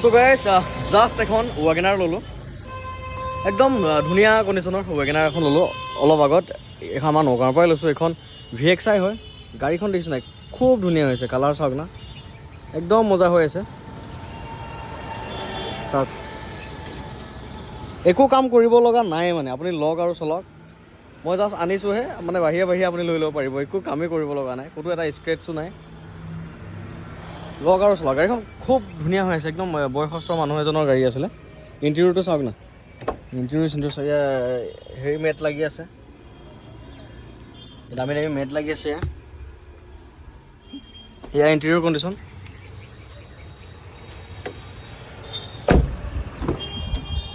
so guys just এখন Wagon R ল'লোঁ একদম ধুনীয়া কণ্ডিশ্যনৰ ৱেগনাৰ এখন ল'লোঁ অলপ আগত এখন আমাৰ নগাঁৱৰ পৰাই লৈছোঁ এইখন VXI হয় গাড়ীখন দেখিছে নাই খুব ধুনীয়া হৈছে কালাৰ চাওক না একদম মজা হৈ আছে চাওক একো কাম কৰিব লগা নাই মানে আপুনি লওক আৰু চলক মই জাষ্ট আনিছোঁহে মানে বাহিৰে আপুনি লৈ ল'ব পাৰিব একো কামেই কৰিব লগা নাই ক'তো এটা স্ক্ৰেটছো নাই লওক আৰু চলক গাড়ীখন খুব ধুনীয়া হৈ আছে একদম বয়সস্থ মানুহ এজনৰ গাড়ী আছিলে ইণ্টেৰিয়ৰটো চাওক না ইণ্টেৰিয়ৰ হেৰি মেট লাগি আছে দামী মেট লাগি আছে এয়া ইণ্টেৰিয়ৰ কণ্ডিশ্যন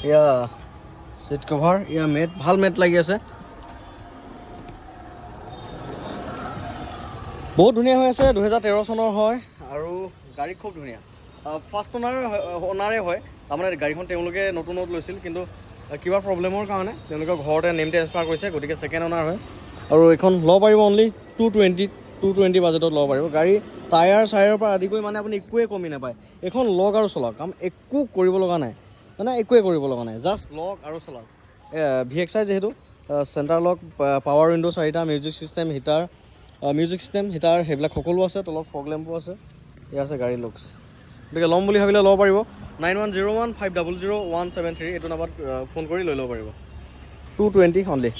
এয়া চিট কভাৰ এয়া মেট ভাল মেট লাগি আছে বহুত ধুনীয়া হৈ আছে 2013 চনৰ হয় আৰু গাড়ী খুব ধুনীয়া ফাৰ্ষ্ট অনাৰে হয় তাৰমানে গাড়ীখন তেওঁলোকে নতুনত লৈছিল কিন্তু কিবা প্ৰব্লেমৰ কাৰণে তেওঁলোকে ঘৰতে নেম ট্ৰেন্সফাৰ কৰিছে গতিকে ছেকেণ্ড অনাৰ হয় আৰু এইখন ল'ব পাৰিব অনলি 220 বাজেটত ল'ব পাৰিব গাড়ী টায়াৰ চায়াৰৰ পৰা আদি কৰি মানে আপুনি একোৱে কমি নাপায় এইখন লওক আৰু চলাওক কাম একো কৰিব লগা নাই মানে একোৱে কৰিব লগা নাই জাষ্ট লওক আৰু চলাওক VXI যিহেতু চেণ্টাৰ লক পাৱাৰ উইণ্ড' 4টা মিউজিক চিষ্টেম হিটাৰ সেইবিলাক সকলো আছে তলত ফগ লেম্পো আছে এয়া আছে গাড়ী লুকছ গতিকে ল'ম বুলি ভাবিলে ল'ব পাৰিব 9101500173 এইটো নাম্বাৰত ফোন কৰি লৈ ল'ব পাৰিব 220 অনলি